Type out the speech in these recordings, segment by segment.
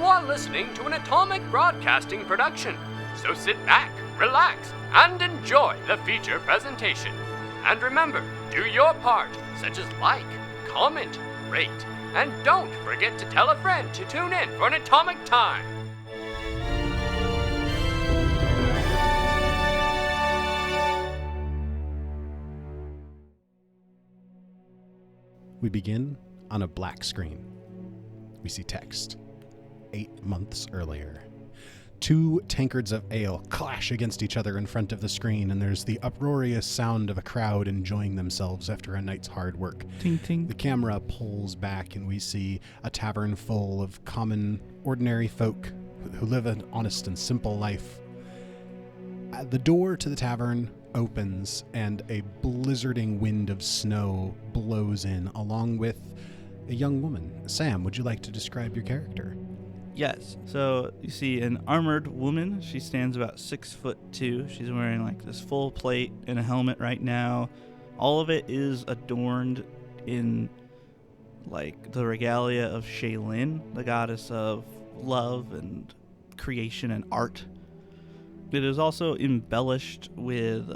You are listening to an Atomic Broadcasting production, so sit back, relax, and enjoy the feature presentation. And remember, do your part, such as like, comment, rate, and don't forget to tell a friend to tune in for an Atomic Time. We begin on a black screen. We see text. 8 months earlier. 2 tankards of ale clash against each other in front of the screen, and there's the uproarious sound of a crowd enjoying themselves after a night's hard work. Ting, ting. The camera pulls back, and we see a tavern full of common, ordinary folk who live an honest and simple life. The door to the tavern opens, and a blizzarding wind of snow blows in, along with a young woman. Sam, would you like to describe your character? Yes. So you see an armored woman. She stands about 6'2". She's wearing like this full plate and a helmet right now. All of it is adorned in like the regalia of Shaylin, the goddess of love and creation and art. It is also embellished with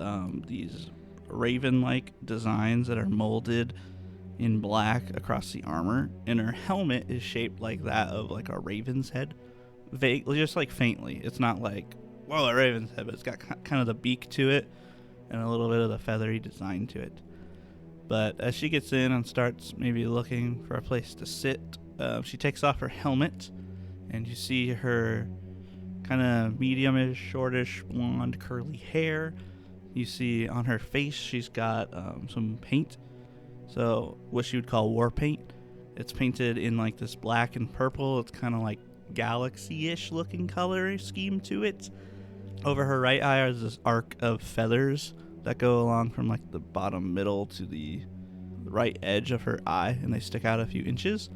these raven-like designs that are molded in black across the armor, and her helmet is shaped like that of like a raven's head, vaguely, just like faintly. It's not like, whoa, a raven's head, but it's got kind of the beak to it and a little bit of the feathery design to it. But as she gets in and starts maybe looking for a place to sit, she takes off her helmet, and you see her kind of medium-ish, shortish, blonde, curly hair. You see on her face she's got some paint. So what you would call war paint. It's painted in like this black and purple. It's kind of like galaxy-ish looking color scheme to it. Over her right eye is this arc of feathers that go along from like the bottom middle to the right edge of her eye, and they stick out a few inches.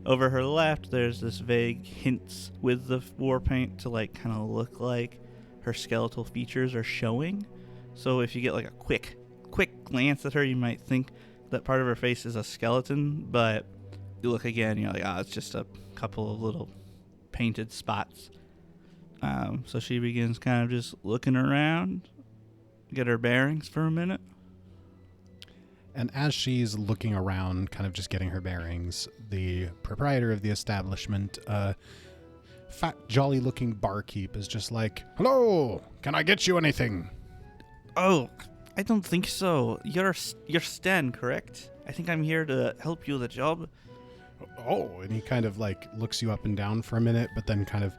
Over her left, there's this vague hints with the war paint to like kind of look like her skeletal features are showing. So if you get like a quick glance at her, you might think that part of her face is a skeleton, but you look again, you're like, it's just a couple of little painted spots. So she begins kind of just looking around, get her bearings for a minute. And as she's looking around, kind of just getting her bearings, the proprietor of the establishment, fat, jolly-looking barkeep, is just like, "Hello, can I get you anything?" Oh, I don't think so. You're Stan, correct? I think I'm here to help you with a job. Oh, and he kind of like looks you up and down for a minute, but then kind of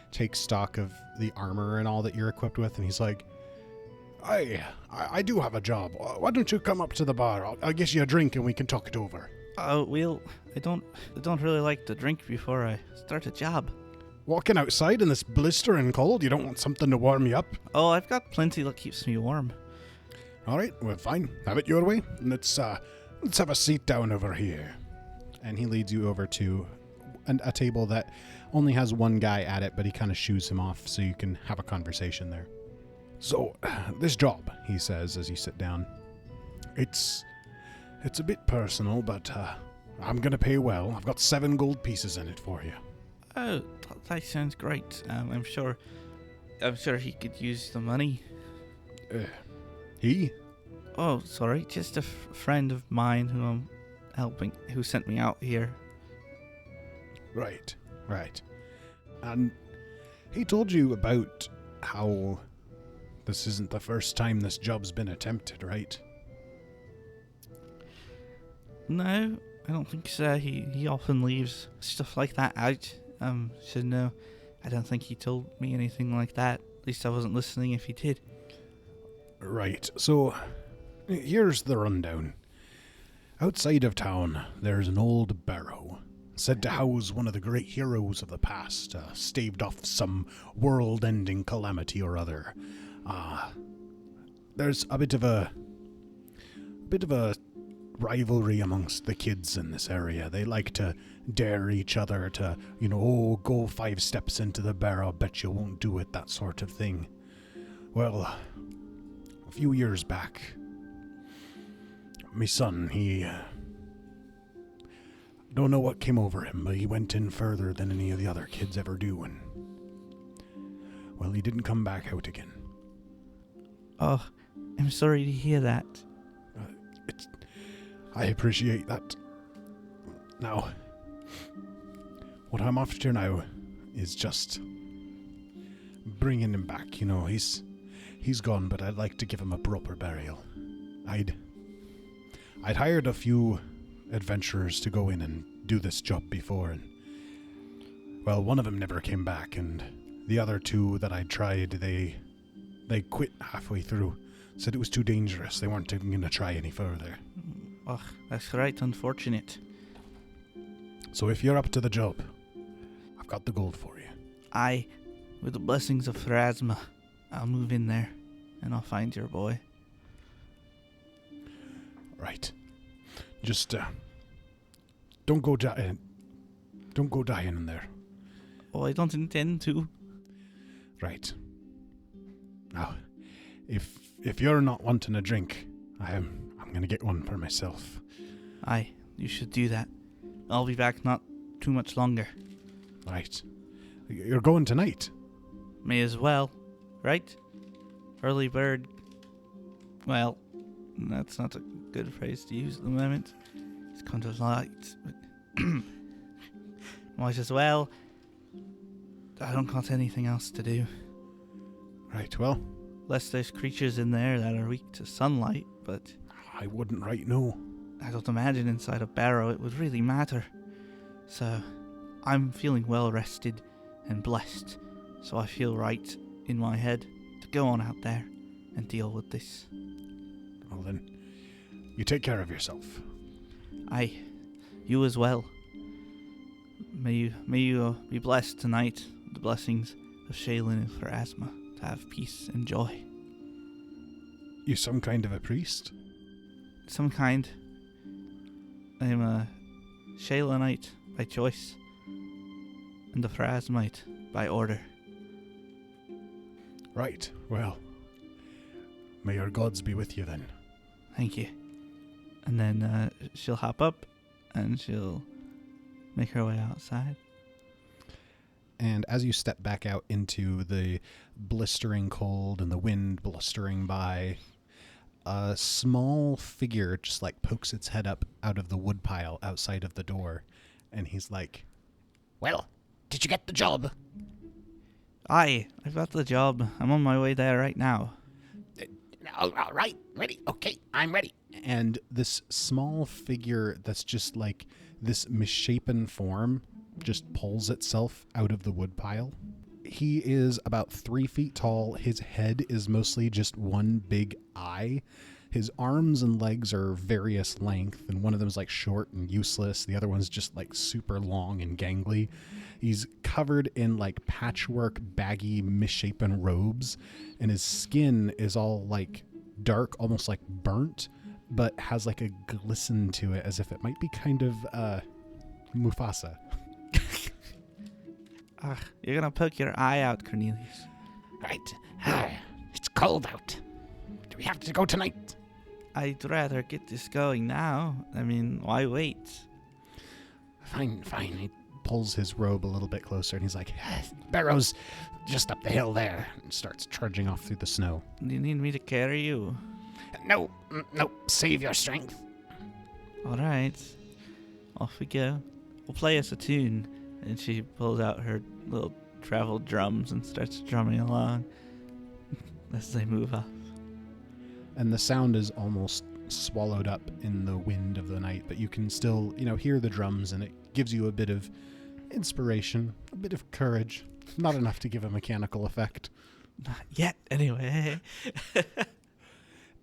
takes stock of the armor and all that you're equipped with, and he's like, I do have a job. Why don't you come up to the bar? I'll get you a drink and we can talk it over. Oh, well, I don't really like to drink before I start a job. Walking outside in this blistering cold, you don't want something to warm you up? Oh, I've got plenty that keeps me warm. All right, well, fine. Have it your way. Let's have a seat down over here. And he leads you over to a table that only has one guy at it, but he kind of shoos him off so you can have a conversation there. So, this job, he says as you sit down, it's a bit personal, but I'm going to pay well. I've got 7 gold pieces in it for you. Oh, that sounds great. I'm sure he could use the money. He? Oh, sorry, just a friend of mine who I'm helping, who sent me out here. Right. And he told you about how this isn't the first time this job's been attempted, right? No, I don't think so. He often leaves stuff like that out. Should know. I don't think he told me anything like that. At least I wasn't listening if he did. Right, so here's the rundown. Outside of town, there's an old barrow, said to house one of the great heroes of the past, staved off some world-ending calamity or other. There's a bit of a rivalry amongst the kids in this area. They like to dare each other to, go 5 steps into the barrow, bet you won't do it, that sort of thing. Well, a few years back, my son, Don't know what came over him, but he went in further than any of the other kids ever do, and... well, he didn't come back out again. Oh, I'm sorry to hear that. I appreciate that. Now, what I'm after now is just bringing him back. You know, he's gone, but I'd like to give him a proper burial. I'd hired a few adventurers to go in and do this job before, and well, one of them never came back, and the other two that I tried, they quit halfway through. Said it was too dangerous. They weren't even going to try any further. Oh, that's right, unfortunate. So if you're up to the job, I've got the gold for you. Aye, with the blessings of Pharasma, I'll move in there, and I'll find your boy. Right. Just, don't go dying in there. Oh, I don't intend to. Right. Now, if you're not wanting a drink, I'm gonna get one for myself. Aye, you should do that. I'll be back not too much longer. Right. You're going tonight? May as well, right? Early bird. Well, that's not a good phrase to use at the moment. It's kind of light, but might as well. I don't got anything else to do. Right, well. Unless there's creatures in there that are weak to sunlight, but I wouldn't right know. I don't imagine inside a barrow it would really matter. So, I'm feeling well rested and blessed, so I feel right in my head to go on out there and deal with this. Well then, you take care of yourself. Aye, you as well. May you be blessed tonight with the blessings of Shaylin and Pharasma to have peace and joy. You some kind of a priest? Some kind. I'm a Shaylinite by choice, and a Pharasmite by order. Right, well, may your gods be with you then. Thank you. And then she'll hop up, and she'll make her way outside. And as you step back out into the blistering cold and the wind blustering by, a small figure just like pokes its head up out of the woodpile outside of the door. And he's like, "Well, did you get the job?" Aye, I've got the job. I'm on my way there right now. All right, ready? Okay, I'm ready. and this small figure that's just like this misshapen form just pulls itself out of the woodpile. He is about 3 feet tall. His head is mostly just one big eye. His arms and legs are various length, and one of them is like short and useless. The other one's just like super long and gangly. He's covered in like patchwork, baggy, misshapen robes, and his skin is all like dark, almost like burnt, but has like a glisten to it as if it might be kind of Mufasa. You're gonna poke your eye out, Cornelius. Right. It's cold out. Do we have to go tonight? I'd rather get this going now. I mean, why wait? Fine. He pulls his robe a little bit closer and he's like, Barrow's just up the hill there. and starts trudging off through the snow. Do you need me to carry you? No, save your strength. All right. Off we go. We'll play us a tune. And she pulls out her little travel drums and starts drumming along as they move off. And the sound is almost swallowed up in the wind of the night, but you can still, hear the drums, and it gives you a bit of inspiration, a bit of courage. Not enough to give a mechanical effect. Not yet, anyway.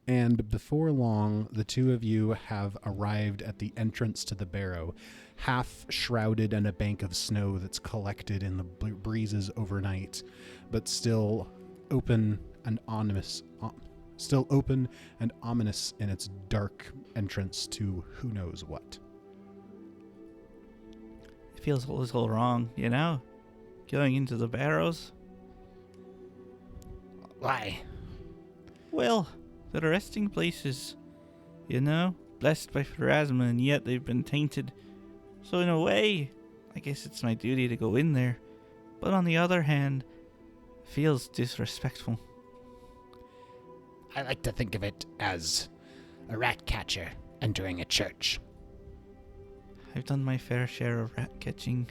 And before long, the two of you have arrived at the entrance to the barrow, half shrouded in a bank of snow that's collected in the breezes overnight, but still open and ominous. In its dark entrance to who knows what. It feels a little wrong, going into the barrows. Why? Well, they're resting places, blessed by Pharasma, and yet they've been tainted So in a way, I guess it's my duty to go in there. But on the other hand, it feels disrespectful. I like to think of it as a Ratcatcher entering a church. I've done my fair share of rat catching.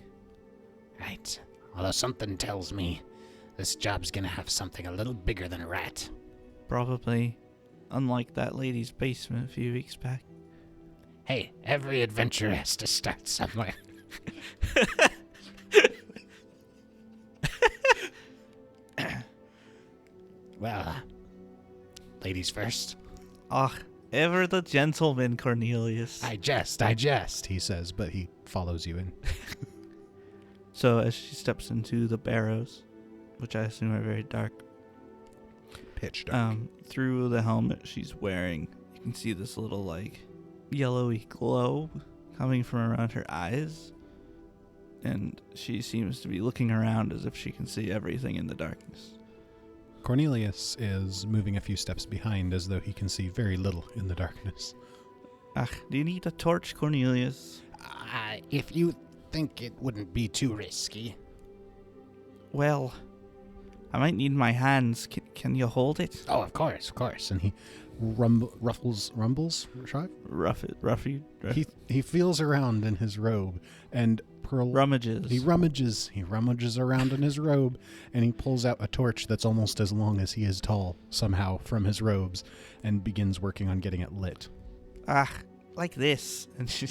Right. Although something tells me this job's gonna have something a little bigger than a rat. Probably. Unlike that lady's basement a few weeks back. Hey, every adventure has to start somewhere. Well, ladies first. Ah, ever the gentleman, Cornelius. I jest, he says, but he follows you in. So as she steps into the barrows, which I assume are very dark, Pitch dark. through the helmet she's wearing, you can see this little, like, yellowy glow coming from around her eyes. And she seems to be looking around as if she can see everything in the darkness. Cornelius is moving a few steps behind as though he can see very little in the darkness. Do you need a torch, Cornelius? If you think it wouldn't be too risky. Well, I might need my hands. Can you hold it? Oh, of course. And he rumbles. He feels around in his robe and Rummages. He rummages around in his robe, and he pulls out a torch that's almost as long as he is tall, somehow, from his robes, and begins working on getting it lit. Like this. And she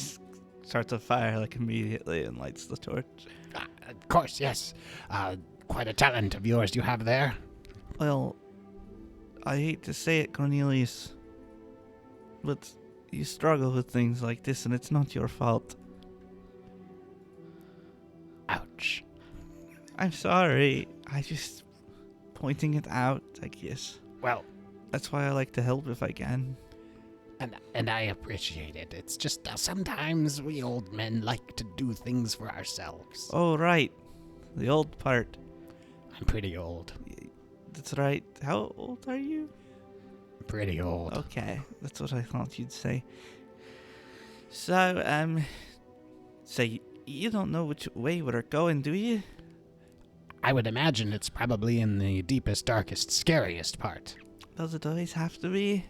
starts a fire, like, immediately and lights the torch. Of course, yes. Quite a talent of yours you have there. Well, I hate to say it, Cornelius, but you struggle with things like this, and it's not your fault. Ouch. I'm sorry. I just pointing it out, I guess. Well, That's why I like to help if I can. and I appreciate it. It's just sometimes we old men like to do things for ourselves. Oh, right. The old part. I'm pretty old. That's right. How old are you? Pretty old. Okay, that's what I thought you'd say. So, you don't know which way we're going, do you? I would imagine it's probably in the deepest, darkest, scariest part. Does it always have to be?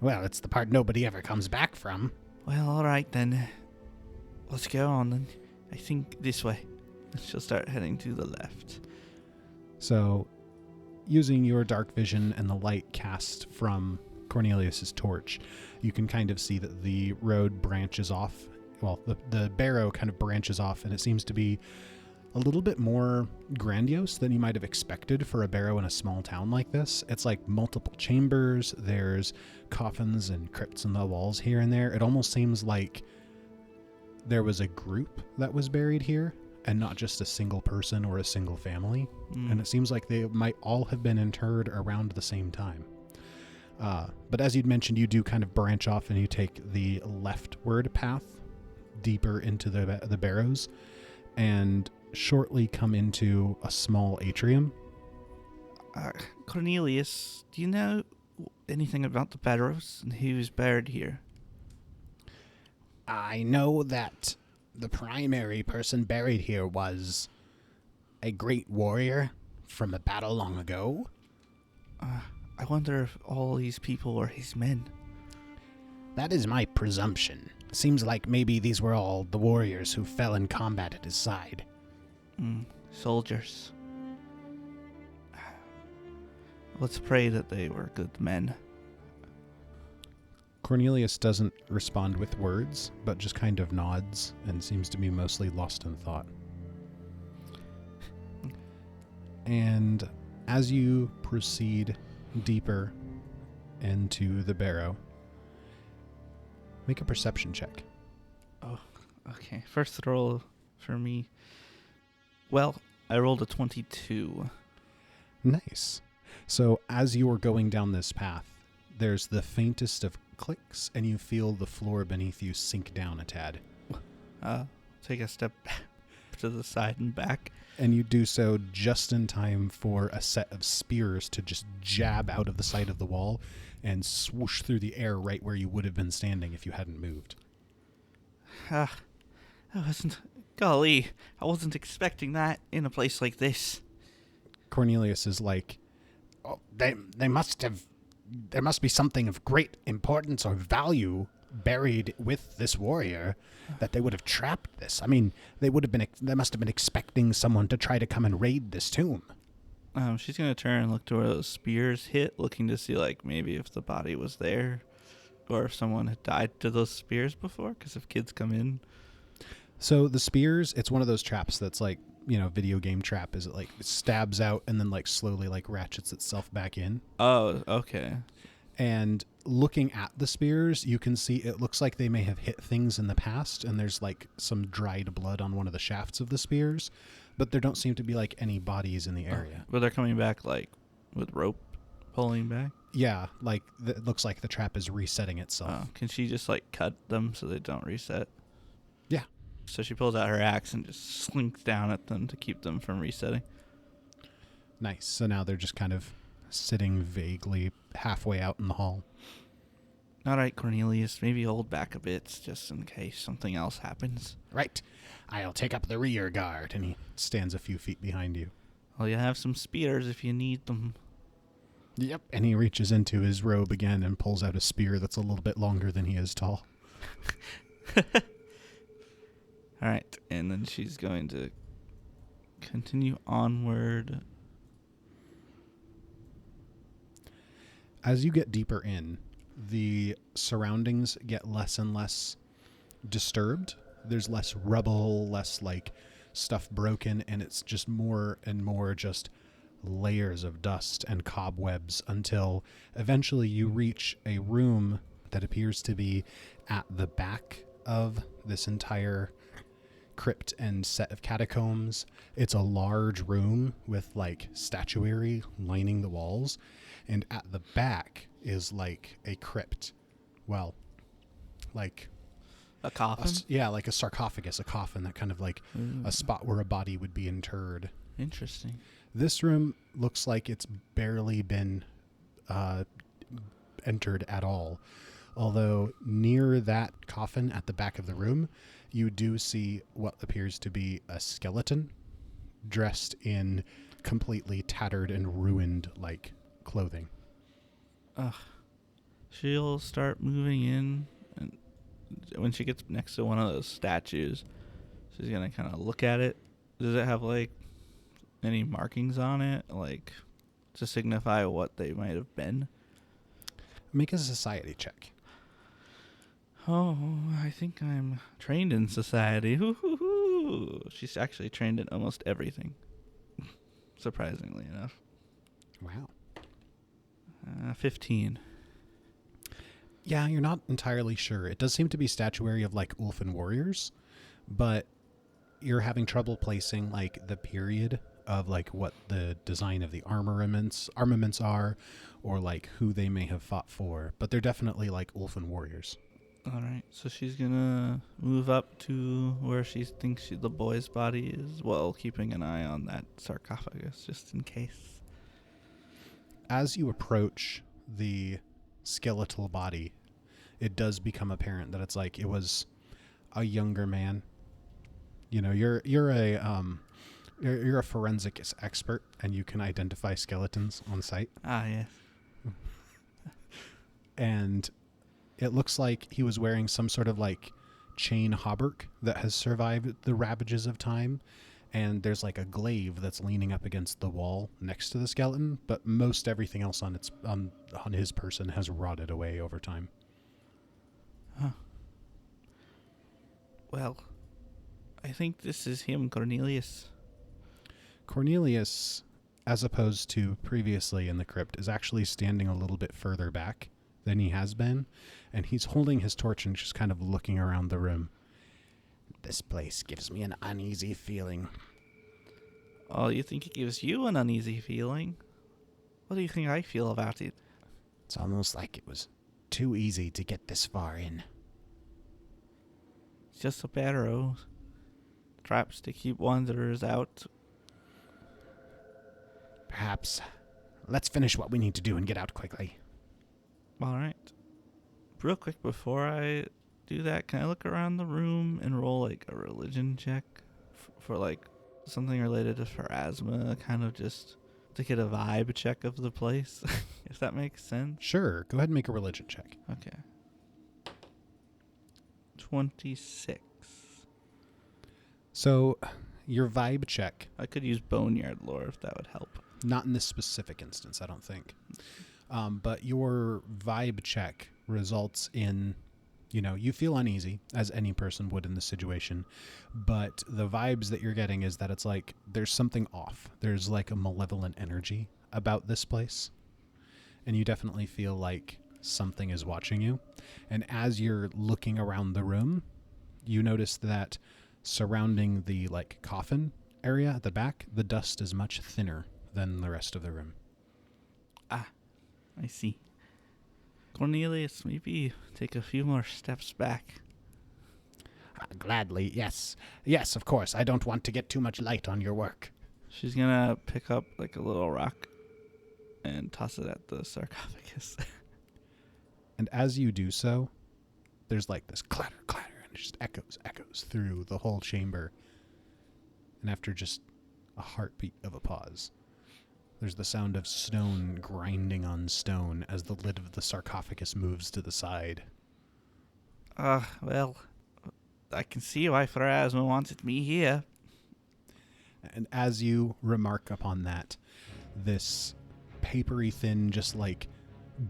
Well, it's the part nobody ever comes back from. Well, alright then. Let's go on then. I think this way. She'll start heading to the left. So, using your dark vision and the light cast from Cornelius's torch, you can kind of see that the road branches off. Well, the barrow kind of branches off, and it seems to be a little bit more grandiose than you might have expected for a barrow in a small town like this. It's like multiple chambers. There's coffins and crypts in the walls here and there. It almost seems like there was a group that was buried here and not just a single person or a single family. And it seems like they might all have been interred around the same time. But as you'd mentioned, you do kind of branch off and you take the leftward path deeper into the barrows and shortly come into a small atrium. Cornelius, do you know anything about the barrows and who's buried here? I know that the primary person buried here was a great warrior from a battle long ago. I wonder if all these people were his men. That is my presumption. Seems like maybe these were all the warriors who fell in combat at his side. Soldiers. Let's pray that they were good men. Cornelius doesn't respond with words, but just kind of nods and seems to be mostly lost in thought. And as you proceed deeper into the barrow, make a perception check. Oh, okay. First roll for me. Well, I rolled a 22. Nice. So as you are going down this path, there's the faintest of clicks, and you feel the floor beneath you sink down a tad. Take a step to the side and back. And you do so just in time for a set of spears to just jab out of the side of the wall and swoosh through the air right where you would have been standing if you hadn't moved. Golly, I wasn't expecting that in a place like this. Cornelius is like, Oh, they must have. There must be something of great importance or value buried with this warrior that they would have trapped this. I mean, they must have been expecting someone to try to come and raid this tomb. She's going to turn and look to where those spears hit, looking to see, like, maybe if the body was there or if someone had died to those spears before, because if kids come in. so the spears, it's one of those traps that's like, video game trap. Is it like it stabs out and then like slowly like ratchets itself back in? Oh, okay. And looking at the spears, you can see it looks like they may have hit things in the past, and there's like some dried blood on one of the shafts of the spears, but there don't seem to be like any bodies in the area. But they're coming back, like, with rope pulling back? Yeah, like it looks like the trap is resetting itself. Can she just, like, cut them so they don't reset? Yeah. So she pulls out her axe and just slinks down at them to keep them from resetting. Nice. So now they're just kind of sitting vaguely halfway out in the hall. All right, Cornelius, maybe hold back a bit just in case something else happens. Right. I'll take up the rear guard. And he stands a few feet behind you. Well, you have some spears if you need them. Yep. And he reaches into his robe again and pulls out a spear that's a little bit longer than he is tall. All right, and then she's going to continue onward. As you get deeper in, the surroundings get less and less disturbed. There's less rubble, less like stuff broken, and it's just more and more just layers of dust and cobwebs until eventually you reach a room that appears to be at the back of this entire crypt and set of catacombs. It's a large room with like statuary lining the walls, and at the back is like a crypt. Well, like A coffin? like a sarcophagus, a coffin, that kind of like a spot where a body would be interred. Interesting. This room looks like it's barely been entered at all. Although near that coffin at the back of the room, you do see what appears to be a skeleton dressed in completely tattered and ruined like clothing. She'll start moving in, and when she gets next to one of those statues, she's going to kind of look at it. Does it have like any markings on it, like to signify what they might have been? Make a society check. Oh, I think I'm trained in society. Hoo-hoo-hoo. She's actually trained in almost everything, surprisingly enough. Wow. 15. Yeah, you're not entirely sure. It does seem to be statuary of like Ulfin warriors, but you're having trouble placing like the period of like what the design of the armaments are, or like who they may have fought for. But they're definitely like Ulfin warriors. All right, so she's gonna move up to where she thinks the boy's body is, while keeping an eye on that sarcophagus just in case. As you approach the skeletal body, it does become apparent that it's like it was a younger man. You know, you're a forensics expert, and you can identify skeletons on site. Ah, yes. And it looks like he was wearing some sort of like chain hauberk that has survived the ravages of time. And there's like a glaive that's leaning up against the wall next to the skeleton, but most everything else on his person has rotted away over time. Huh. Well, I think this is him, Cornelius. Cornelius, as opposed to previously in the crypt, is actually standing a little bit further back than he has been, and he's holding his torch and just kind of looking around the room. This place gives me an uneasy feeling. Oh, you think it gives you an uneasy feeling? What do you think I feel about it? It's almost like it was too easy to get this far in. It's just a barrow. Traps to keep wanderers out. Perhaps let's finish what we need to do and get out quickly. All right. Real quick before I do that, can I look around the room and roll like a religion check for like something related to Pharasma, kind of just to get a vibe check of the place, if that makes sense? Sure. Go ahead and make a religion check. Okay. 26. So, your vibe check, I could use Boneyard lore if that would help. not in this specific instance, I don't think. But your vibe check results in, you feel uneasy, as any person would in this situation. But the vibes that you're getting is that it's like there's something off. There's like a malevolent energy about this place. And you definitely feel like something is watching you. And as you're looking around the room, you notice that surrounding the like coffin area at the back, the dust is much thinner than the rest of the room. Ah, I see. Cornelius, maybe take a few more steps back. Gladly, yes. Yes, of course. I don't want to get too much light on your work. She's gonna pick up like a little rock and toss it at the sarcophagus. And as you do so, there's like this clatter, clatter, and it just echoes through the whole chamber. And after just a heartbeat of a pause, there's the sound of stone grinding on stone as the lid of the sarcophagus moves to the side. Well, I can see why Pharasma wanted me here. And as you remark upon that, this papery thin, just like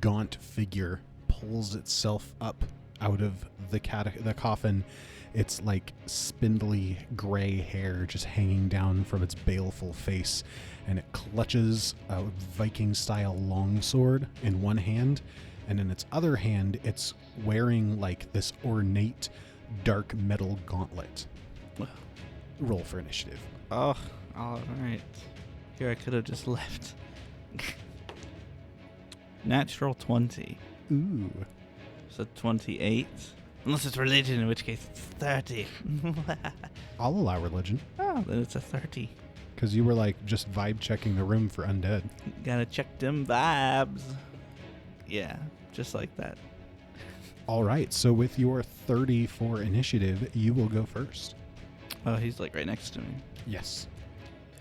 gaunt figure pulls itself up out of the coffin. It's like spindly gray hair just hanging down from its baleful face, and it clutches a Viking-style longsword in one hand, and in its other hand, it's wearing like this ornate dark metal gauntlet. Roll for initiative. Oh, all right. Here I could have just left. Natural 20. Ooh. So 28. Unless it's religion, in which case it's 30. I'll allow religion, Oh, then it's a 30. because you were like just vibe checking the room for undead. Gotta check them vibes. Yeah, just like that. All right, so with your 30 for initiative, you will go first. Oh, he's like right next to me. Yes.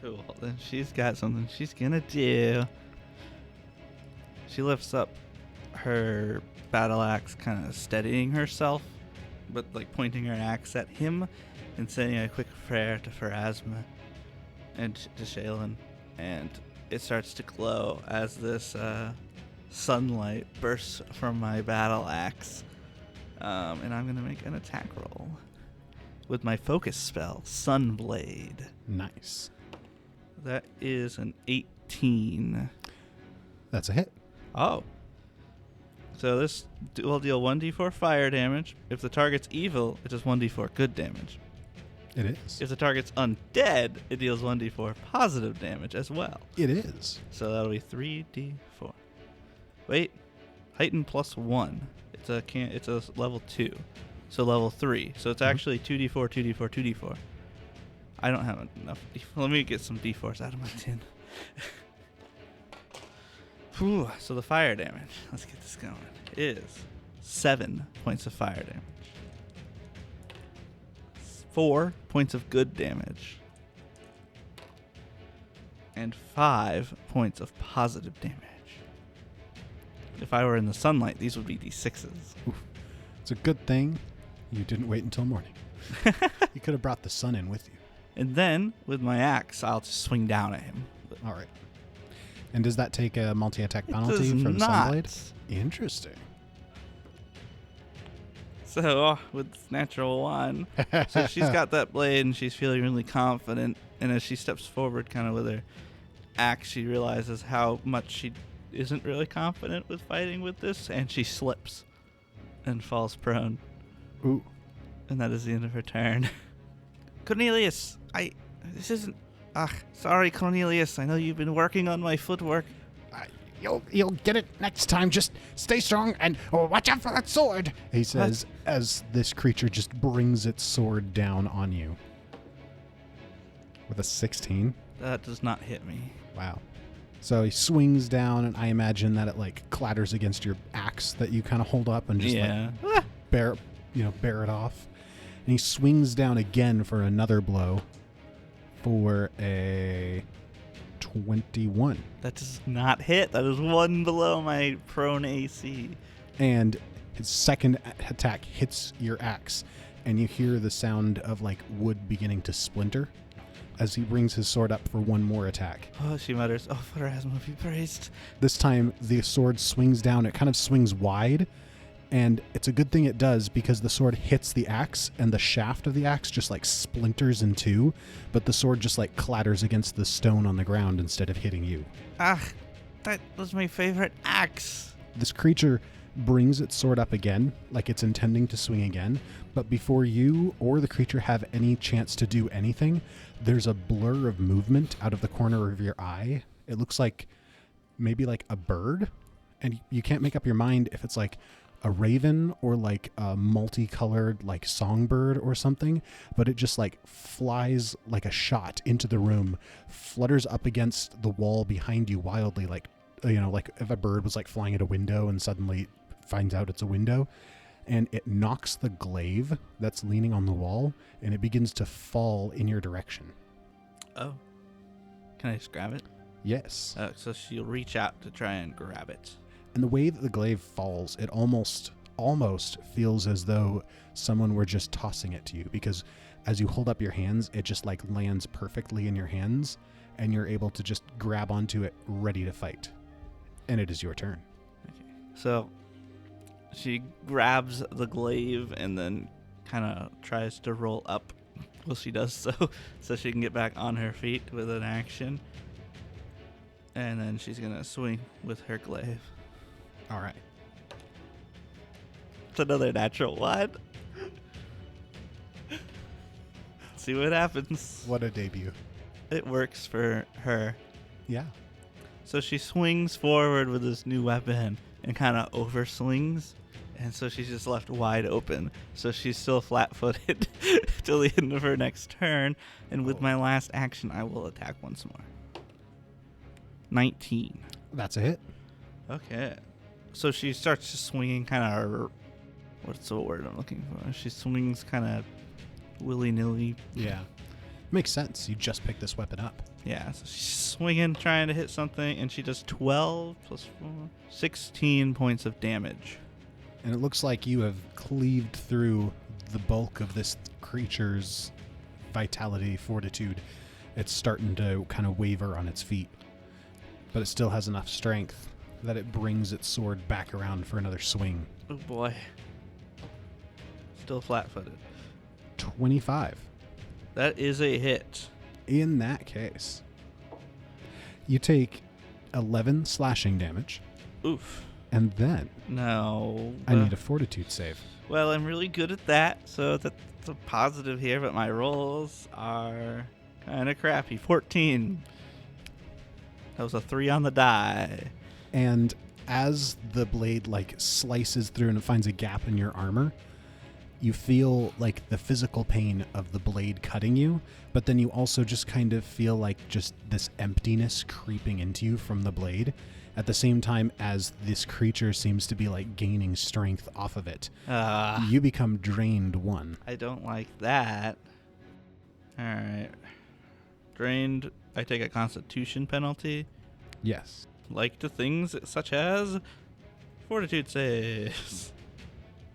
Cool. Then she's got something she's gonna do. She lifts up her battle axe, kind of steadying herself, but like pointing her axe at him and saying a quick prayer to Pharasma and to Shaylin. And it starts to glow as this sunlight bursts from my battle axe. And I'm going to make an attack roll with my focus spell, Sunblade. Nice. That is an 18. That's a hit. Oh. So this will deal 1d4 fire damage. If the target's evil, it does 1d4 good damage. It is. If the target's undead, it deals 1d4 positive damage as well. It is. So that'll be 3d4. Wait. Heighten plus 1. It's a level 2. So level 3. So it's actually 2d4, 2d4, 2d4. I don't have enough. Let me get some d4s out of my tin. Whew, so the fire damage, let's get this going, is 7 points of fire damage. 4 points of good damage. And 5 points of positive damage. If I were in the sunlight, these would be d6s. Oof. It's a good thing you didn't wait until morning. You could have brought the sun in with you. And then, with my axe, I'll just swing down at him. All right. And does that take a multi-attack penalty does from not. Sunblade? Interesting. So, with this natural 1, so she's got that blade and she's feeling really confident. And as she steps forward kind of with her axe, she realizes how much she isn't really confident with fighting with this. And she slips and falls prone. Ooh. And that is the end of her turn. Cornelius, this isn't... sorry, Cornelius. I know you've been working on my footwork. You'll get it next time. Just stay strong and watch out for that sword. He says as this creature just brings its sword down on you. With a 16. That does not hit me. Wow. So he swings down, and I imagine that it like clatters against your axe that you kind of hold up and just like bear it off. And he swings down again for another blow for a 21. That does not hit. That is one below my prone AC. And his second attack hits your axe, and you hear the sound of like wood beginning to splinter as he brings his sword up for one more attack. Oh, she mutters, "Oh, Pharazma be praised." This time the sword swings down. It kind of swings wide, and it's a good thing it does because the sword hits the axe and the shaft of the axe just like splinters in two, but the sword just like clatters against the stone on the ground instead of hitting you. Ah, that was my favorite axe. This creature brings its sword up again, like it's intending to swing again, but before you or the creature have any chance to do anything, there's a blur of movement out of the corner of your eye. It looks like maybe like a bird, and you can't make up your mind if it's like a raven or like a multicolored like songbird or something, but it just like flies like a shot into the room, flutters up against the wall behind you wildly, like like if a bird was like flying at a window and suddenly finds out it's a window, and it knocks the glaive that's leaning on the wall, and it begins to fall in your direction. Oh. Can I just grab it? Yes. So she'll reach out to try and grab it. And the way that the glaive falls, it almost feels as though someone were just tossing it to you, because as you hold up your hands, it just like lands perfectly in your hands, and you're able to just grab onto it ready to fight. And it is your turn. Okay. So she grabs the glaive and then kind of tries to roll up. Well, she does so she can get back on her feet with an action. And then she's going to swing with her glaive. All right. It's another natural one. See what happens. What a debut. It works for her. Yeah. So she swings forward with this new weapon and kind of overswings. And so she's just left wide open. So she's still flat-footed till the end of her next turn. And with my last action, I will attack once more. 19. That's a hit. Okay. So she starts just swinging kind of... What's the word I'm looking for? She swings kind of willy-nilly. Yeah. Makes sense. You just picked this weapon up. Yeah, so she's swinging, trying to hit something, and she does 12 plus 4, 16 points of damage. And it looks like you have cleaved through the bulk of this creature's vitality, fortitude. It's starting to kind of waver on its feet, but it still has enough strength that it brings its sword back around for another swing. Oh boy. Still flat-footed. 25. That is a hit. In that case, you take 11 slashing damage, Oof. and then No. I need a fortitude save. Well, I'm really good at that, so that's a positive here, but my rolls are kind of crappy. 14. That was a 3 on the die. And as the blade like slices through and it finds a gap in your armor, you feel like the physical pain of the blade cutting you, but then you also just kind of feel like just this emptiness creeping into you from the blade at the same time as this creature seems to be like gaining strength off of it. You become drained 1. I don't like that. All right. Drained. I take a constitution penalty. Yes. Like to things such as fortitude saves.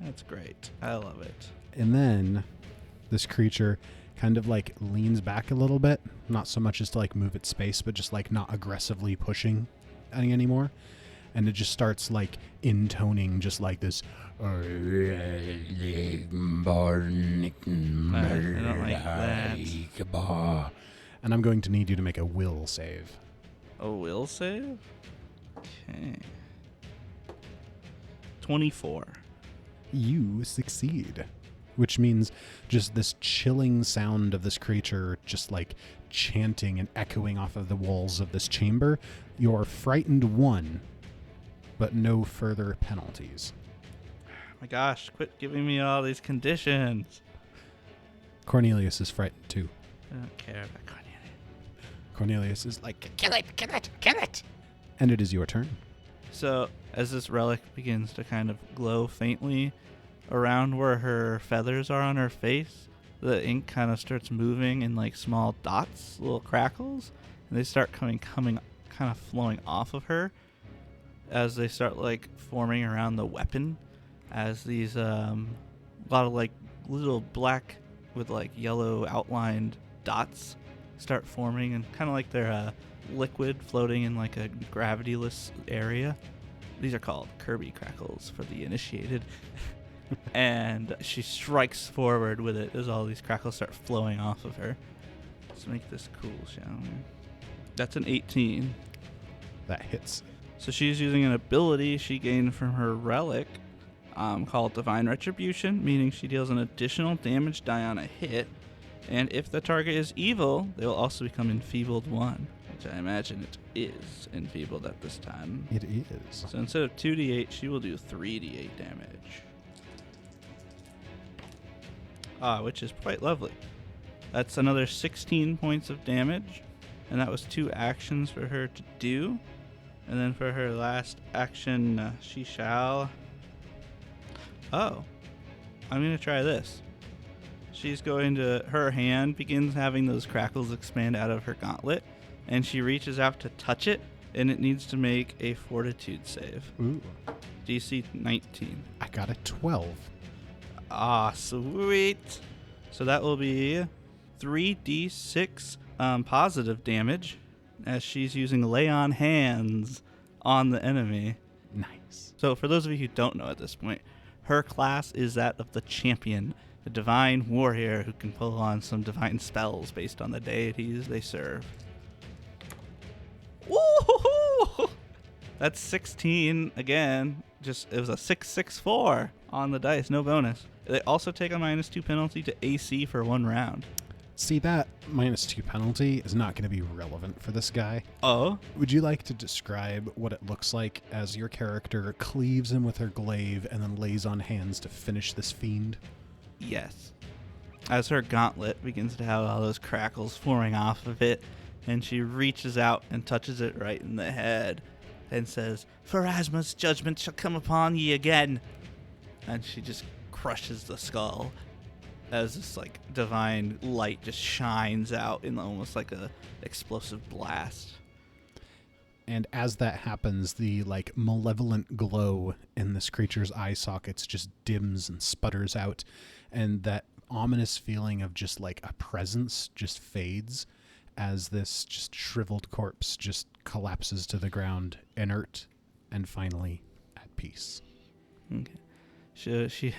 That's great. I love it. And then this creature kind of like leans back a little bit, not so much as to like move its space, but just like not aggressively pushing any anymore. And it just starts like intoning just like this. I don't like that. And I'm going to need you to make a will save. A will save? Okay. 24. You succeed, which means just this chilling sound of this creature just like chanting and echoing off of the walls of this chamber. You're frightened 1, but no further penalties. My gosh, quit giving me all these conditions. Cornelius is frightened too. I don't care about Cornelia. Cornelius is like, Kill it, kill it, kill it. and it is your turn. So, as this relic begins to kind of glow faintly, around where her feathers are on her face, the ink kind of starts moving in like small dots, little crackles, and they start coming kind of flowing off of her as they start like forming around the weapon, as these a lot of like little black with like yellow outlined dots start forming, and kind of like they're liquid floating in like a gravityless area. These are called Kirby crackles for the initiated. And she strikes forward with it as all these crackles start flowing off of her. Let's make this cool, shall we? That's an 18. That hits. So she's using an ability she gained from her relic called Divine Retribution, meaning she deals an additional damage die on a hit. And if the target is evil, they will also become enfeebled 1, which I imagine it is enfeebled at this time. It is. So instead of 2d8, she will do 3d8 damage. Which is quite lovely. That's another 16 points of damage, and that was 2 actions for her to do. And then for her last action, she shall... Oh, I'm going to try this. She's going to... Her hand begins having those crackles expand out of her gauntlet, and she reaches out to touch it, and it needs to make a fortitude save. Ooh. DC 19. I got a 12. Ah, sweet. So that will be 3d6 positive damage as she's using lay on hands on the enemy. Nice. So for those of you who don't know at this point, her class is that of the champion, the divine warrior who can pull on some divine spells based on the deities they serve. Woo-hoo-hoo! That's 16 again. It was a 664 on the dice, no bonus. They also take a -2 penalty to AC for 1 round. See, that -2 penalty is not going to be relevant for this guy. Oh? Would you like to describe what it looks like as your character cleaves him with her glaive and then lays on hands to finish this fiend? Yes. As her gauntlet begins to have all those crackles forming off of it, and she reaches out and touches it right in the head and says, "Pharasma's judgment shall come upon ye again." And she just crushes the skull as this like divine light just shines out in almost like a explosive blast. And as that happens, the like malevolent glow in this creature's eye sockets just dims and sputters out, and that ominous feeling of just like a presence just fades as this just shriveled corpse just collapses to the ground, inert and finally at peace. Okay. She's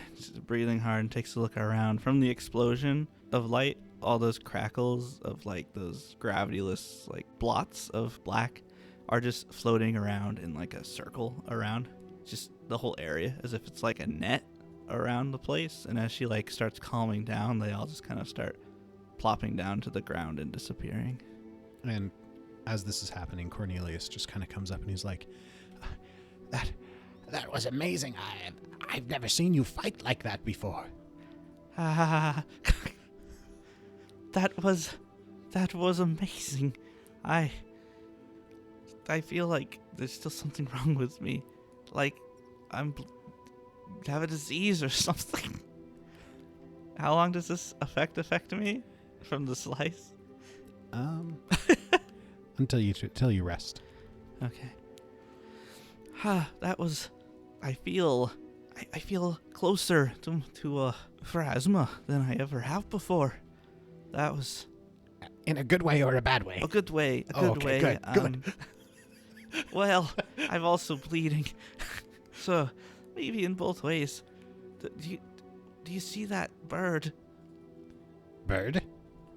breathing hard and takes a look around. From the explosion of light, all those crackles of like those gravityless like blots of black are just floating around in like a circle around just the whole area, as if it's like a net around the place. And as she like starts calming down, they all just kind of start plopping down to the ground and disappearing. And as this is happening, Cornelius just kind of comes up and he's like, That was amazing. I've never seen you fight like that before. That was amazing. I feel like there's still something wrong with me. Like I have a disease or something. How long does this affect me from the slice? Until you rest. Okay. I feel closer to Pharasma than I ever have before. That was In a good way or a bad way? a good way. Okay, good. Well, I'm also bleeding, so maybe in both ways. Do you see that bird? Bird?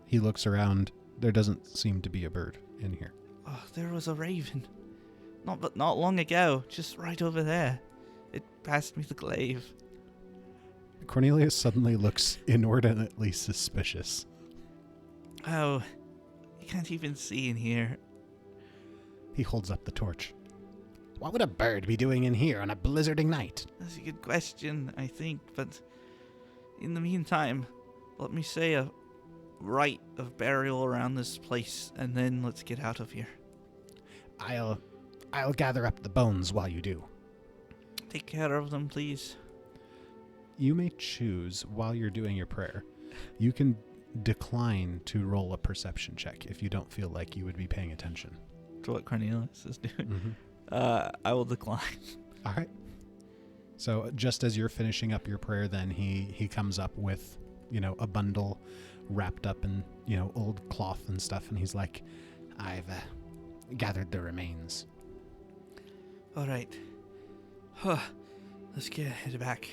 He looks around. There doesn't seem to be a bird in here. Oh, there was a raven. Not long ago, just right over there. It passed me the glaive. Cornelius suddenly looks inordinately suspicious. Oh, you can't even see in here. He holds up the torch. What would a bird be doing in here on a blizzarding night? That's a good question, I think, but in the meantime, let me say a rite of burial around this place, and then let's get out of here. I'll gather up the bones while you do. Take care of them, please. You may choose, while you're doing your prayer, you can decline to roll a perception check if you don't feel like you would be paying attention. To what Cornelius is doing. Mm-hmm. I will decline. All right. So just as you're finishing up your prayer, then he comes up with, a bundle wrapped up in, old cloth and stuff, and he's like, I've gathered the remains. All right. Let's get headed back.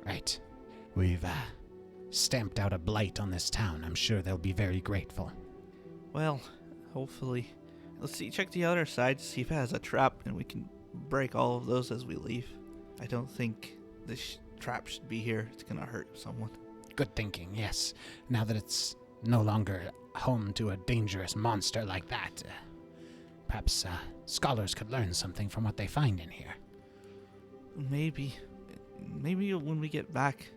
Right. We've stamped out a blight on this town. I'm sure they'll be very grateful. Well, hopefully. Let's check the other side to see if it has a trap, and we can break all of those as we leave. I don't think this trap should be here. It's gonna hurt someone. Good thinking, yes. Now that it's no longer home to a dangerous monster like that, perhaps scholars could learn something from what they find in here. Maybe when we get back,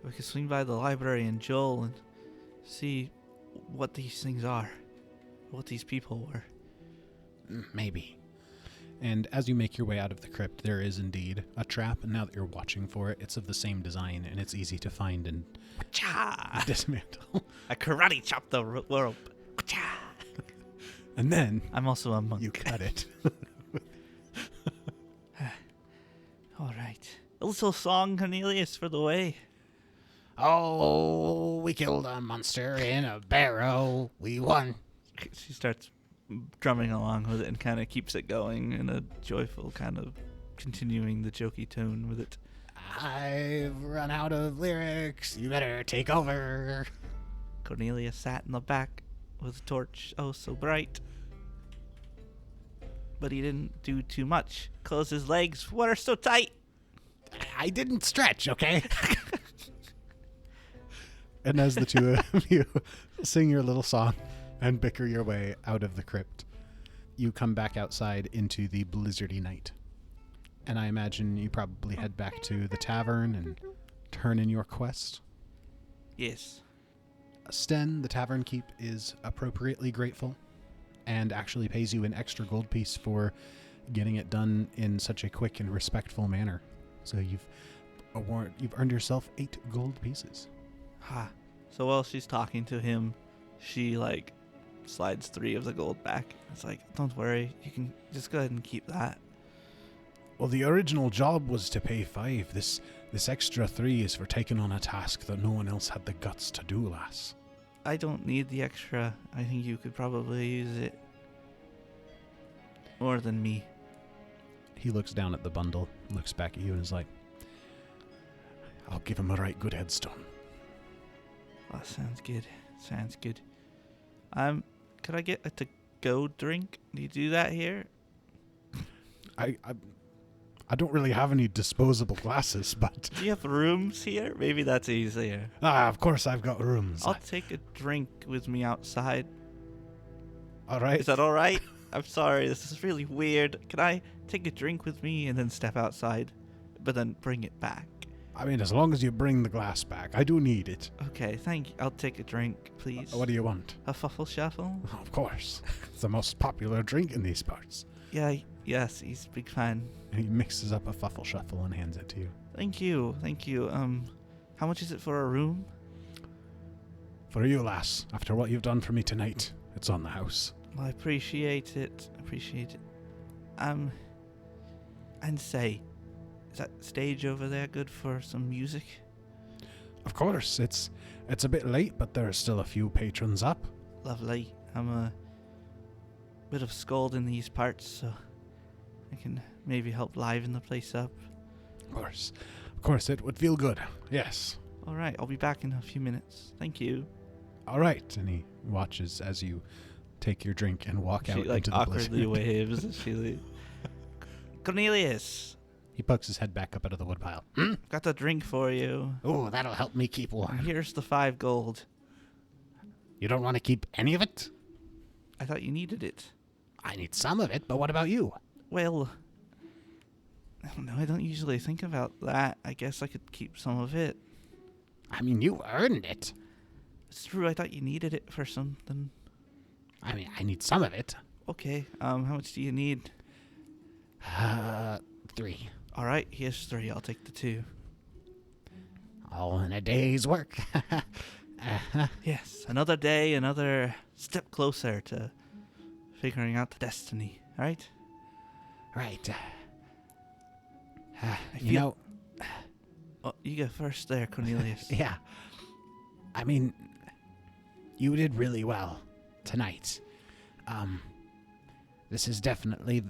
we could swing by the library and Joel and see what these things are, what these people were. Maybe. And as you make your way out of the crypt, there is indeed a trap, and now that you're watching for it, it's of the same design, and it's easy to find and dismantle. I karate chop the rope. And then I'm also a monk. you cut it. All right. A little song, Cornelius, for the way. Oh, we killed a monster in a barrow. We won. She starts drumming along with it and kind of keeps it going in a joyful kind of continuing the jokey tone with it. I've run out of lyrics. You better take over. Cornelius sat in the back with a torch oh so bright. But he didn't do too much. Close his legs. What are so tight? I didn't stretch, okay? And as the two of you sing your little song and bicker your way out of the crypt, you come back outside into the blizzardy night. And I imagine you probably head back to the tavern and turn in your quest. Yes. Sten, the tavern keep, is appropriately grateful and actually pays you an extra gold piece for getting it done in such a quick and respectful manner. So you've earned yourself 8 gold pieces. Ha. So while she's talking to him, she slides 3 of the gold back. It's like, don't worry, you can just go ahead and keep that. Well, the original job was to pay 5. This extra 3 is for taking on a task that no one else had the guts to do, lass. I don't need the extra. I think you could probably use it more than me. He looks down at the bundle, looks back at you, and is like, I'll give him a right good headstone. That sounds good. Sounds good. Could I get a to-go drink? Do you do that here? I don't really have any disposable glasses, but... Do you have rooms here? Maybe that's easier. Of course I've got rooms. I'll take a drink with me outside. All right. Is that all right? I'm sorry, this is really weird. Can I take a drink with me and then step outside, but then bring it back? I mean, as long as you bring the glass back. I do need it. Okay, thank you. I'll take a drink, please. What do you want? A fuffle shuffle? Of course. It's the most popular drink in these parts. Yeah, yes, he's a big fan. And he mixes up a fuffle shuffle and hands it to you. Thank you. How much is it for a room? For you, lass, after what you've done for me tonight, it's on the house. Well, I appreciate it. And say, is that stage over there good for some music? Of course, it's a bit late, but there are still a few patrons up. Lovely. I'm a bit of a skald in these parts, so I can maybe help liven the place up. Of course, it would feel good. Yes. All right, I'll be back in a few minutes. Thank you. All right, and he watches as you take your drink and walk out into the blizzard. She awkwardly waves as she leaves. Cornelius! He pokes his head back up out of the woodpile. Got the drink for you. Oh, that'll help me keep And warm. here's the 5 gold. You don't want to keep any of it? I thought you needed it. I need some of it, but what about you? Well, I don't know. I don't usually think about that. I guess I could keep some of it. I mean, you earned it. It's true. I thought you needed it for something. I mean, I need some of it. Okay. How much do you need? 3. All right. Here's 3. I'll take the 2. All in a day's work. Yes, another day, another step closer to figuring out the destiny, right? Right. I You feel- know, Oh, you go first there, Cornelius. yeah. I mean, you did really well tonight. This is definitely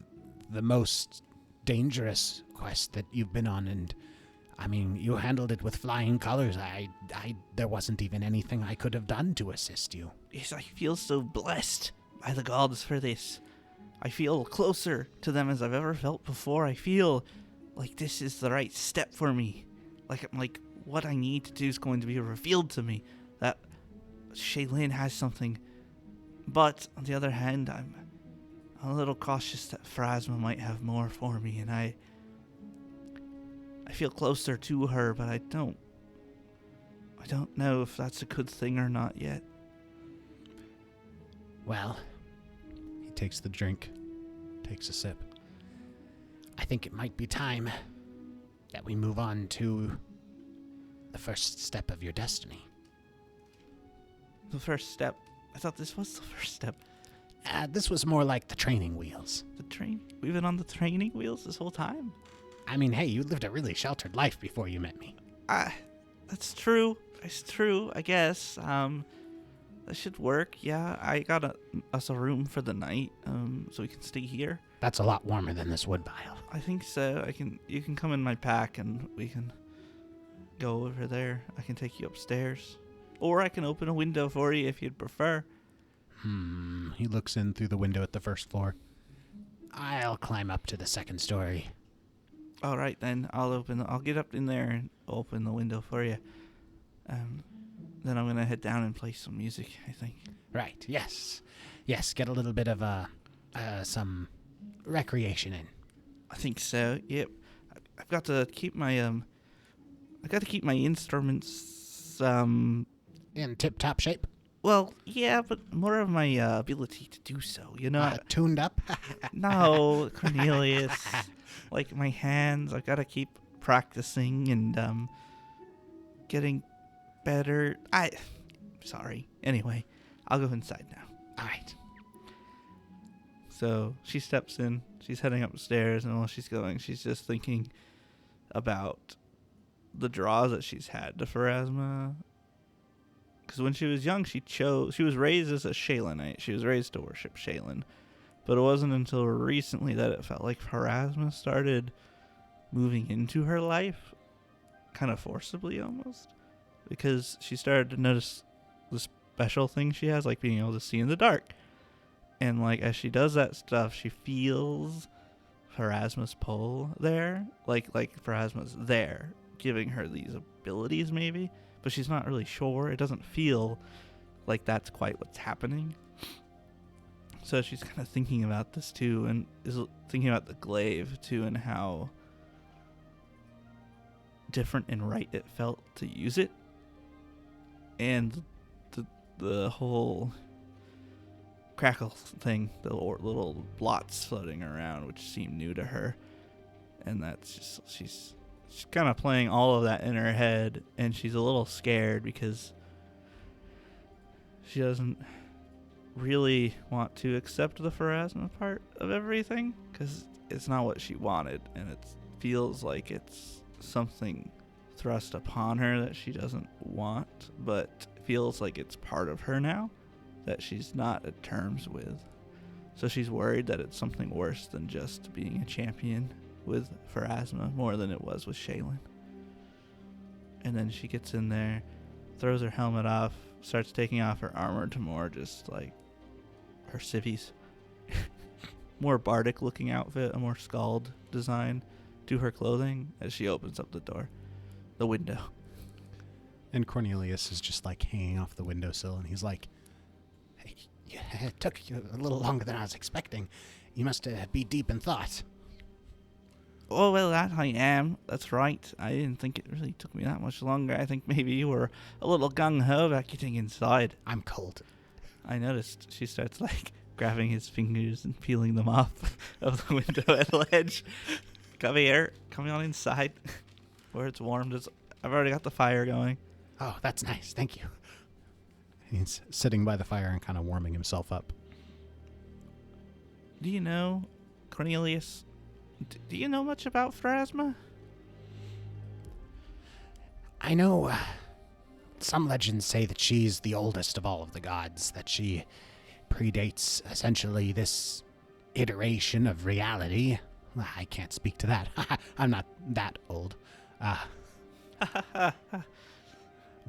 the most dangerous quest that you've been on, and I mean, you handled it with flying colors. There wasn't even anything I could have done to assist you. Yes, I feel so blessed by the gods for this. I feel closer to them as I've ever felt before. I feel like this is the right step for me. Like what I need to do is going to be revealed to me. That Shaylin has something. But on the other hand, I'm a little cautious that Phrasma might have more for me, and I feel closer to her, but I don't know if that's a good thing or not yet. Well, He takes the drink, takes a sip. I think it might be time that we move on to the first step of your destiny. The first step. I thought this was the first step. This was more like the training wheels. The train. We've been on the training wheels this whole time. I mean, hey, you lived a really sheltered life before you met me. That's true. It's true, I guess. That should work. Yeah, I got us a room for the night, so we can stay here. That's a lot warmer than this wood pile. I think so. You can come in my pack and we can go over there. I can take you upstairs. Or I can open a window for you if you'd prefer. He looks in through the window at the first floor. I'll climb up to the second story. All right, then. I'll get up in there and open the window for you. Then I'm going to head down and play some music, I think. Right, yes. Yes, get a little bit of some recreation in. I think so. Yep. I've got to keep my instruments In tip-top shape? well, yeah, but more of my ability to do so, you know. Tuned up? No, Cornelius. Like my hands, I've got to keep practicing and getting better. Sorry. Anyway, I'll go inside now. All right. So she steps in. She's heading upstairs, and while she's going, she's just thinking about the draws that she's had to Pharasma. Because when she was young, she was raised as a Shaylinite. She was raised to worship Shaylin. But it wasn't until recently that it felt like Pharasma started moving into her life, kind of forcibly almost. Because she started to notice the special thing she has, like being able to see in the dark. And like as she does that stuff, she feels Pharasma's pull there. Like Pharasma's there, giving her these abilities maybe. But she's not really sure. It doesn't feel like that's quite what's happening. So she's kind of thinking about this too, and is thinking about the glaive too, and how different and right it felt to use it. And the whole crackle thing, the little blots floating around, which seemed new to her. And that's just, she's kind of playing all of that in her head, and she's a little scared because she doesn't really want to accept the Pharasma part of everything, because it's not what she wanted, and it feels like it's something thrust upon her that she doesn't want, but feels like it's part of her now that she's not at terms with. So she's worried that it's something worse than just being a champion with Pharasma, more than it was with Shaylin. And then she gets in there, throws her helmet off, starts taking off her armor to more just like her civvies. More bardic looking outfit, a more scald design to her clothing as she opens up the window. And Cornelius is just like hanging off the windowsill, and he's like, Hey, it took you a little longer than I was expecting. You must be deep in thought. Oh, well, that I am. That's right. I didn't think it really took me that much longer. I think maybe you were a little gung-ho about getting inside. I'm cold. I noticed she starts, like, grabbing his fingers and peeling them off of the window ledge. Come here. Come on inside where it's warm. I've already got the fire going. Oh, that's nice. Thank you. He's sitting by the fire and kind of warming himself up. Do you know, Cornelius, do you know much about Pharasma? I know some legends say that she's the oldest of all of the gods, that she predates essentially this iteration of reality. I can't speak to that. I'm not that old.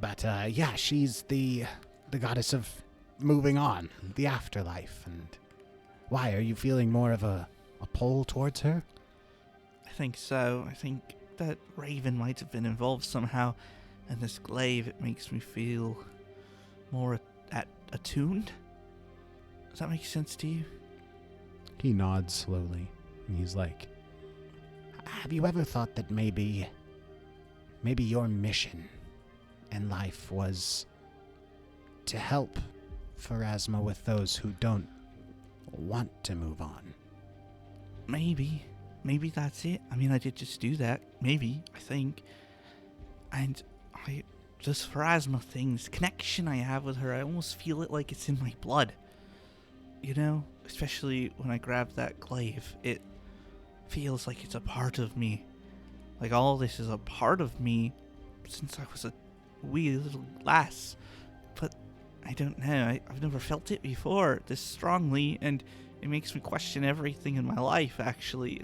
But yeah, she's the goddess of moving on, the afterlife. And why, are you feeling more of a pull towards her? I think so. I think that Raven might have been involved somehow, and this glaive, it makes me feel more attuned. Does that make sense to you? He nods slowly, and he's like, have you ever thought that maybe your mission in life was to help Pharasma with those who don't want to move on? Maybe that's it. I mean, I did just do that. Maybe, I think. And this Pharasma thing, this connection I have with her, I almost feel it like it's in my blood. You know? Especially when I grab that glaive. It feels like it's a part of me. Like all this is a part of me since I was a wee little lass. But I don't know. I've never felt it before this strongly, and it makes me question everything in my life, actually.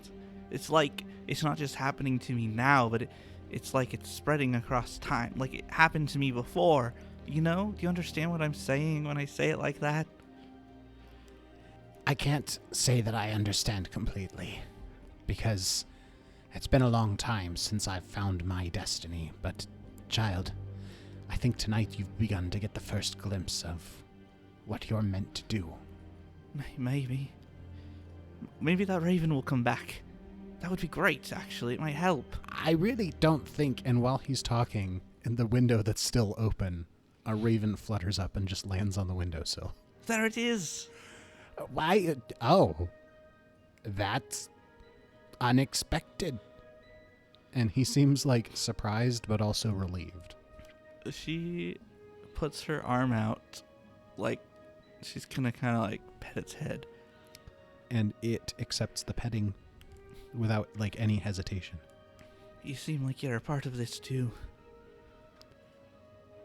It's like it's not just happening to me now, but it's like it's spreading across time. Like it happened to me before. You know? Do you understand what I'm saying when I say it like that? I can't say that I understand completely, because it's been a long time since I've found my destiny, but, child, I think tonight you've begun to get the first glimpse of what you're meant to do. Maybe that Raven will come back. That would be great, actually. It might help. I really don't think, and while he's talking, in the window that's still open, a raven flutters up and just lands on the windowsill. There it is. Why? Oh, that's unexpected. And he seems like surprised, but also relieved. She puts her arm out, like she's gonna kind of like pet its head. And it accepts the petting without like any hesitation. You seem like you're a part of this too.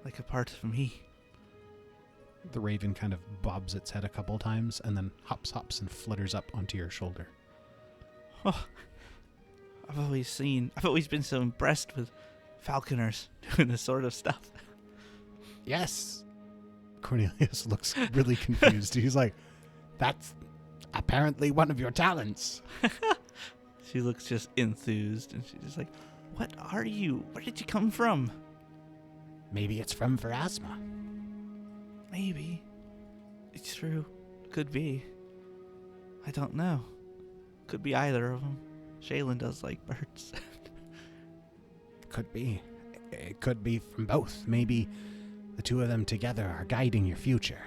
Like a part of me. The raven kind of bobs its head a couple times and then hops and flutters up onto your shoulder. Oh, I've always been so impressed with falconers doing this sort of stuff. Yes. Cornelius looks really confused. He's like, that's apparently one of your talents. She looks just enthused, and she's just like, what are you? Where did you come from? Maybe it's from Pharasma. Maybe. It's true. Could be. I don't know. Could be either of them. Shaylin does like birds. Could be. It could be from both. Maybe the two of them together are guiding your future.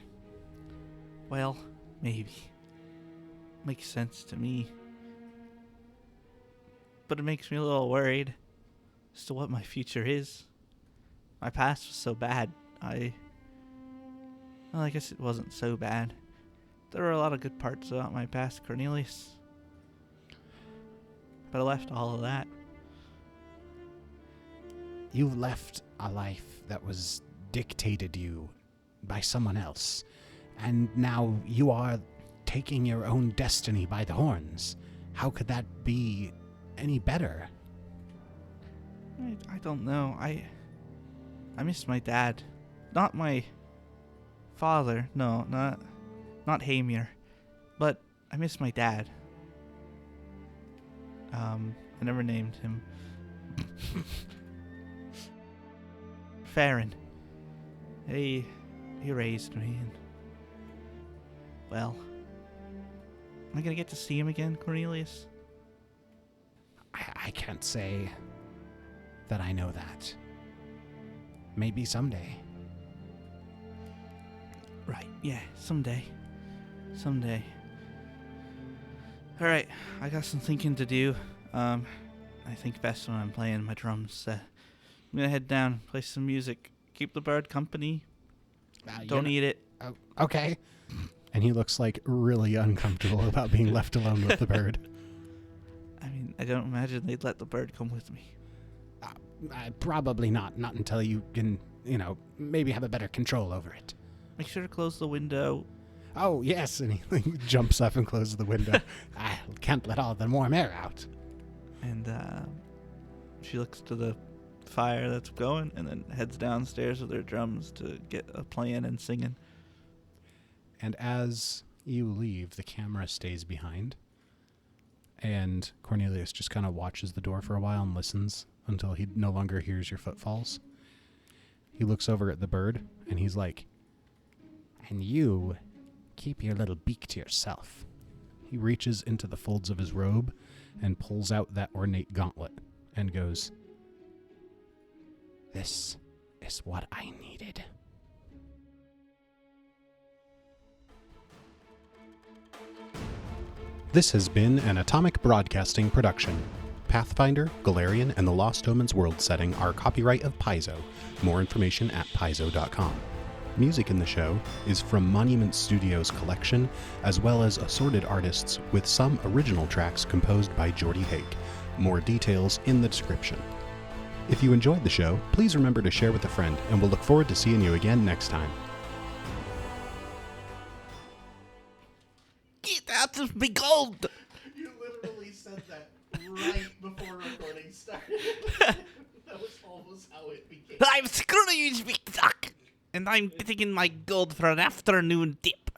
Well, maybe. Makes sense to me. But it makes me a little worried as to what my future is. My past was so bad. Well, I guess it wasn't so bad. There were a lot of good parts about my past, Cornelius. But I left all of that. You left a life that was dictated you by someone else, and now you are taking your own destiny by the horns. How could that be any better? I don't know. I miss my dad. Not my father. No, not Hamir. But I miss my dad. I never named him. Farron. He raised me, and well, am I gonna get to see him again, Cornelius? I can't say that I know that. Maybe someday. Right, yeah, someday. Alright, I got some thinking to do. I think best when I'm playing my drums. I'm gonna head down, play some music, keep the bird company. Don't eat it. Oh, okay. And he looks like really uncomfortable about being left alone with the bird. I mean, I don't imagine they'd let the bird come with me. Probably not. Not until you can, maybe have a better control over it. Make sure to close the window. Oh, yes. And he jumps up and closes the window. I can't let all the warm air out. And she looks to the fire that's going and then heads downstairs with her drums to get a playing and singing. And as you leave, the camera stays behind. And Cornelius just kind of watches the door for a while and listens until he no longer hears your footfalls. He looks over at the bird, and he's like, "And you keep your little beak to yourself." He reaches into the folds of his robe and pulls out that ornate gauntlet and goes, "This is what I needed." This has been an Atomic Broadcasting production. Pathfinder, Galarian, and the Lost Omens world setting are copyright of Paizo. More information at paizo.com. Music in the show is from Monument Studios' collection, as well as assorted artists with some original tracks composed by Jordy Haig. More details in the description. If you enjoyed the show, please remember to share with a friend, and we'll look forward to seeing you again next time. Get out of me gold! You literally said that right before recording started. That was almost how it began. I'm Scrooge McDuck, and I'm getting in my gold for an afternoon dip.